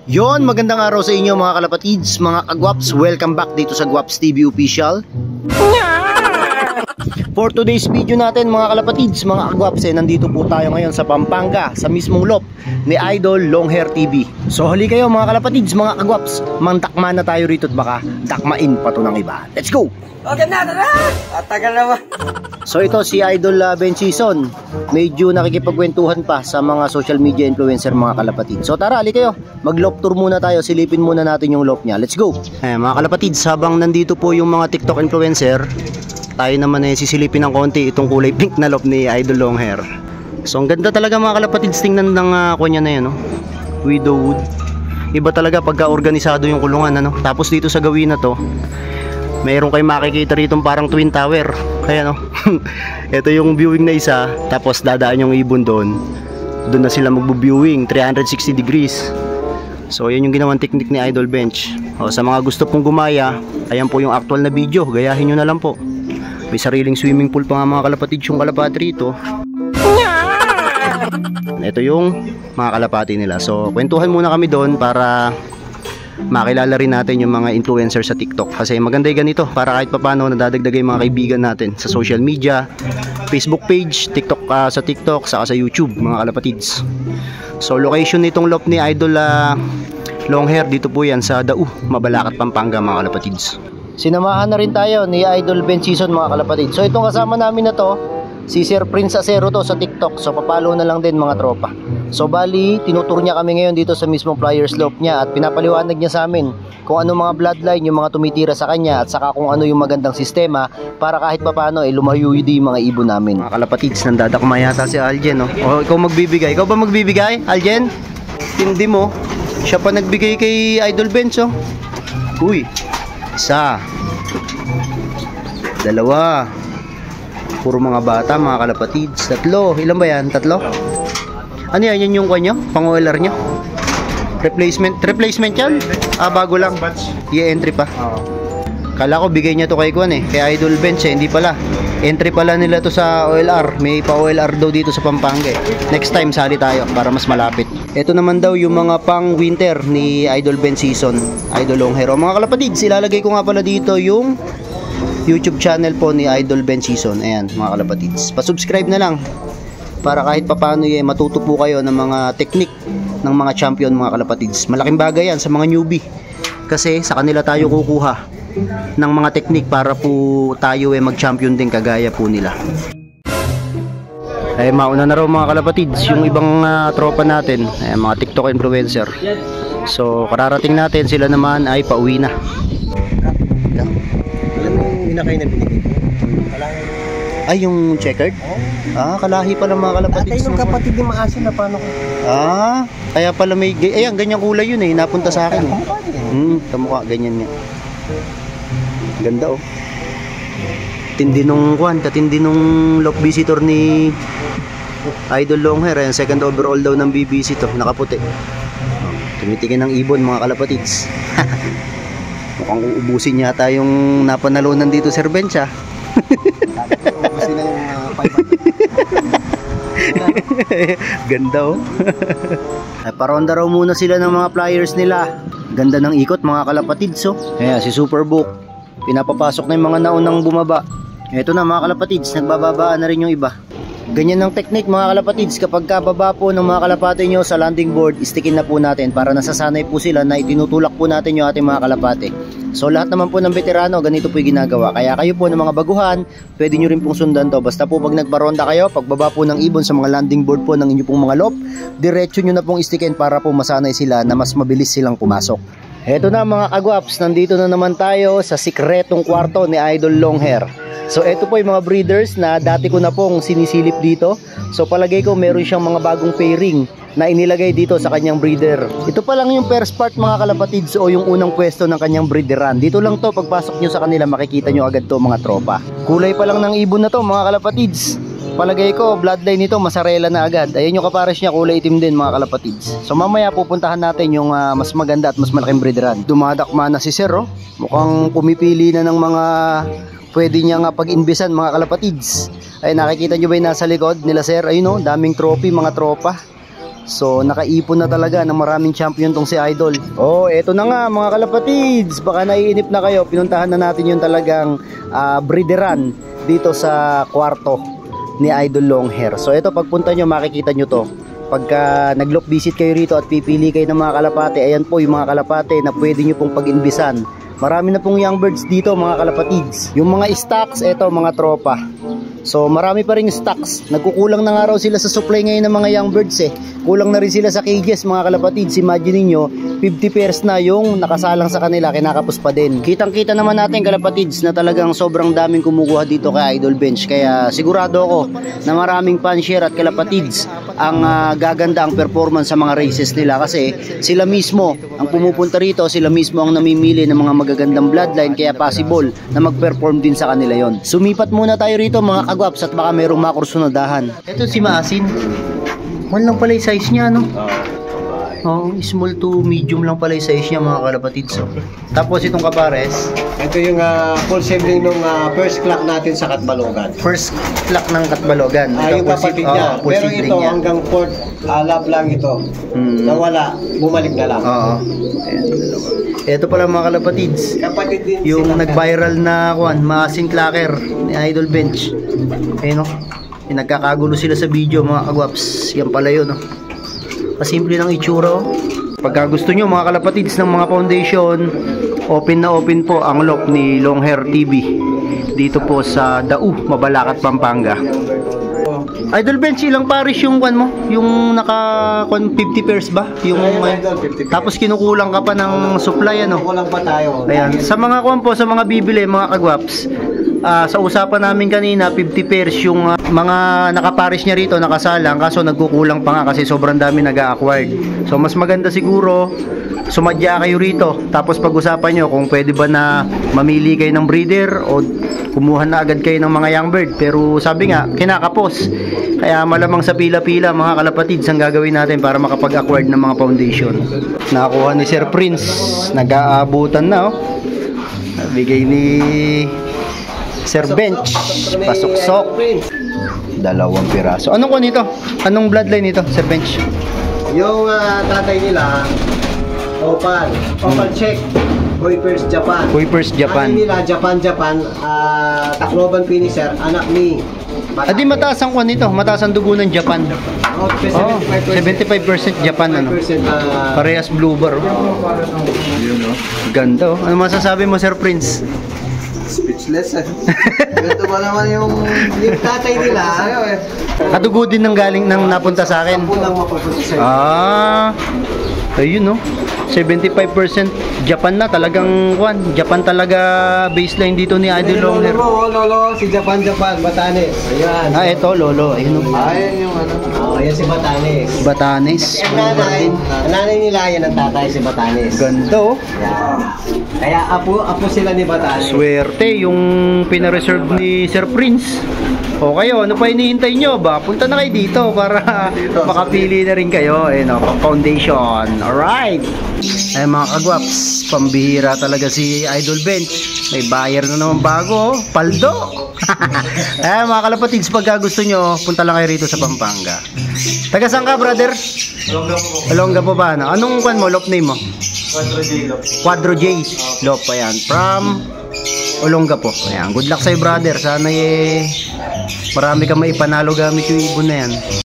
Yon, magandang araw sa inyo mga kalapatids, mga kagwaps. Welcome back dito sa Gwaps TV Official. For today's video natin mga kalapatids, mga kagwaps, nandito po tayo ngayon sa Pampanga, sa mismong lop ni Idol Longhair TV. So hali kayo mga kalapatids, mga kagwaps, mantakma na tayo rito at baka dakmain pa to ng iba. Let's go! Okay na, tara! Atagal naman. So ito si Idol Benchison, medyo nakikipagkwentuhan pa sa mga social media influencer mga kalapatid. So tara, hali kayo, mag-lop tour muna tayo, silipin muna natin yung lop niya. Let's go! Mga kalapatid, habang nandito po yung mga TikTok influencer, tayo naman sisilipin ng konti itong kulay pink na lop ni Idol Longhair. So ang ganda talaga mga kalapatid, tingnan ng kunya na yan, no? Widowwood. Iba talaga pagka organisado yung kulungan, ano? Tapos dito sa gawin na to, mayroon kayong makikita rito parang twin tower. Ayan, no? Ito yung viewing na isa, tapos dadaan yung ibon doon. Doon na sila magbo-viewing 360 degrees. So yan yung ginawang technique ni Idol Bench. Sa mga gusto pong gumaya, ayan po yung actual na video, gayahin nyo na lang po. May sariling swimming pool pa nga mga kalapatid yung kalapati rito. Ito yung mga kalapati nila. So kwentuhan muna kami doon para makilala rin natin yung mga influencer sa TikTok. Kasi maganda yung ganito para kahit papano nadadagdag yung mga kaibigan natin sa social media, Facebook page, TikTok, sa TikTok, saka sa YouTube mga kalapatids. So location nitong lop ni Idol Longhair, dito po yan sa Dau, Mabalacat, Pampanga mga kalapatids. Sinamahan na rin tayo ni Idol Benchison mga kalapatids. So itong kasama namin na to, si Sir Prince Acero to sa TikTok. So papalo na lang din mga tropa. So bali, tinutur niya kami ngayon dito sa mismong flyer slope niya at pinapaliwanag niya sa amin kung ano mga bloodline yung mga tumitira sa kanya at saka kung ano yung magandang sistema para kahit papano lumayo yung mga ibon namin. Mga kalapatids, nandadakma yata si Aljen, no? O ikaw magbibigay? Ikaw ba magbibigay, Aljen? Hindi mo. Siya pa nagbigay kay Idol Bench, oh. Uy, isa, dalawa, puro mga bata mga kalapatids. Tatlo, ilan ba yan? Tatlo? Ano yan? Yan yung kanyo? Pang-OLR nyo? Replacement yan? Bago lang. I-entry pa. Kala ko bigay niya to kay Kwan kay Idol Bench hindi pala. Entry pala nila to sa OLR. May pa-OLR daw dito sa Pampanga Next time sali tayo para mas malapit. Ito naman daw yung mga pang winter ni Idol Benchison, Idol Longhair. Mga kalapatids, ilalagay ko nga pala dito yung YouTube channel po ni Idol Benchison. Ayan mga kalapatids, pa-subscribe na lang para kahit papano matuto po kayo ng mga technique ng mga champion mga kalapatids. Malaking bagay yan sa mga newbie kasi sa kanila tayo kukuha ng mga technique para po tayo mag-champion din kagaya po nila. Mauna na raw mga kalapatids yung ibang tropa natin, mga TikTok influencer. So kararating natin, sila naman ay pauwi na. Alam mo yung inakay na binigay? Ay, yung checkered? Kalahi pala mga kalapatids. Yung kapatid ni Maasin na paano ko? Kaya pala may, ayan, ganyang kulay yun napunta sa akin. Kamukha, ganyan nga. Ganda Tindi nung katindi nung lop visitor ni Idol Longhair. Ayan, second overall daw ng BBC to, nakaputi. Tumitikin ng ibon mga kalapatids. Mukhang uubusin yata yung napanalunan dito Sir Bench Ubusin na yung 500. Ganda paronda raw muna sila ng mga flyers nila. Ganda ng ikot mga kalapatids Ayan, si Superbook pinapapasok na yung mga naunang bumaba. Ito na mga kalapatids, nagbababaan na rin yung iba. Ganyan ang technique mga kalapatids, kapag kababa po ng mga kalapate nyo sa landing board, istikin na po natin para nasasanay po sila na itinutulak po natin yung ating mga kalapate. So lahat naman po ng veterano, ganito po yung ginagawa. Kaya kayo po ng mga baguhan, pwede nyo rin pong sundan to. Basta po pag nagparonda kayo, pagbaba po ng ibon sa mga landing board po ng inyo pong mga lop, diretso nyo na pong istikin para po masanay sila na mas mabilis silang pumasok. Eto na mga kagwaps, nandito na naman tayo sa sikretong kwarto ni Idol Longhair. So eto po yung mga breeders na dati ko na pong sinisilip dito. So palagay ko meron siyang mga bagong pairing na inilagay dito sa kanyang breeder. Ito pa lang yung first part mga kalapatids o yung unang pwesto ng kanyang breederan. Dito lang to, pagpasok nyo sa kanila makikita nyo agad to mga tropa. Kulay pa lang ng ibon na to mga kalapatids. Palagay ko bloodline nito masarela na agad. Ayun yung kapares niya, kulay itim din mga kalapatids. So mamaya pupuntahan natin yung mas maganda at mas malaking breederan. Dumadakma na si Sir Mukhang pumipili na ng mga pwede niya nga pag-inbesan mga kalapatids. Ay nakikita nyo ba yung nasa likod nila Sir? Ayun daming trophy mga tropa. So nakaipon na talaga ng maraming champion tong si Idol. Oh, eto na nga mga kalapatids. Baka naiinip na kayo. Pinuntahan na natin yung talagang breederan dito sa kwarto ni Idol Longhair. So eto, pagpunta nyo makikita nyo to. Pagka nag-loop visit kayo rito at pipili kayo ng mga kalapate, ayan po yung mga kalapate na pwede nyo pong pag-inbisan. Marami na pong young birds dito mga kalapatids. Yung mga stocks, eto mga tropa. So marami pa rin stocks. Nagkukulang na nga raw sila sa supply ngayon ng mga young birds eh. Kulang na rin sila sa cages mga kalapatids. Imagine niyo 50 pairs na yung nakasalang sa kanila, kinakapos pa din. Kitang-kita naman natin kalapatids na talagang sobrang daming kumukuha dito kay Idol Bench. Kaya sigurado ako na maraming panshare at kalapatids ang gaganda ang performance sa mga races nila. Kasi sila mismo ang pumupunta rito, sila mismo ang namimili ng mga magagandang bloodline. Kaya possible na mag-perform din sa kanila yon. Sumipat muna tayo rito mga kagwaps at baka mayroong makursunadahan. Ito si Maasin. One lang pala yung size niya, no? Oh, small to medium lang pala yung size niya mga kalapatids. So. Tapos itong kapares. Ito yung full sibling nung first clock natin sa Katbalogan. First clock ng Katbalogan. Yung kapatid niya. Pero ito niya. Hanggang fourth lap lang ito. Nawala, bumalik na lang. Oo. Ayan, dalawa. Ito pala mga kalapatids. Kapatid din yung sila. nag-viral na Maasin Clacker ni Idol Bench. Ayun o. Yung nagkakagulo sila sa video mga kagwaps. Yan pala yun o. Kasimple ng itsura o. Pagka gusto nyo mga kalapatids ng mga foundation, open na open po ang lock ni Longhair TV. Dito po sa Dau, Mabalacat, Pampanga. Idol Bench, ilang parish yung kwan mo? Yung naka 50 pairs ba? Yung tapos kinukulang ka pa ng supply ano? Kulang pa tayo. Ayan, sa mga kwan po, sa mga bibili mga kagwaps. Sa usapan namin kanina, 50 pairs yung mga nakaparish niya rito, nakasalang, kaso nagkukulang pa nga kasi sobrang dami nag-a-acquired. So mas maganda siguro sumadya kayo rito, tapos pag-usapan nyo kung pwede ba na mamili kayo ng breeder o kumuha na agad kayo ng mga young bird. Pero sabi nga, kinakapos. Kaya malamang sa pila-pila mga kalapatids ang gagawin natin para makapag-acquired ng mga foundation. Nakakuha ni Sir Prince, nag-aabutan na oh. Bigay ni Sir Bench, pasuksok. 2 piraso. Anong ko nito? Anong bloodline nito, Sir Bench? Yung tatay nila, Opal check. Kuipers Japan. Kuipers Japan. Ano nila, Japan. Tacloban finisher, anak ni. Adi mataas ang kwan nito, mataas ang dugo ng Japan. Oh, 75%. 75% Japan ano. Parehas blue bar. Ganda oh. Ano masasabi mo Sir Prince? Speechless eh. Ganito ba naman yung tatay nila? Kadugo din ng galing nang napunta sa akin. Pulang mapapunta sa'yo. Ayun no. 75% Japan na talagang kwan. Japan talaga baseline dito ni Idol Longhair. Lolo, si Japan, Batanes. Ayan. Ito lolo. Ayun no. Ayan yung ano. Yan si Batanes. Batanes. Ang nanay nila, yan ang tatay si Batanes. Ganda oh. Kaya apo sila ni Batanes. Swerte yung pinareserve ni Sir Prince. O kayo, ano pa hinihintay nyo ba? Punta na kayo dito para makapili na rin kayo. Ayun o, foundation. Alright. Ay mga kagwaps, pambihira talaga si Idol Bench. May buyer na naman bago. Paldo. Ay mga kalapatids, pagka gusto nyo, punta lang kayo rito sa Pampanga. Taga saan ka brother? Olonga po ba? No? Anong kwan mo? Lop name mo? Quadro J Lop. Ayan. From Olonga po. Ayan. Good luck sa'yo brother. Sana marami kang maipanalo gamit yung ibon na yan.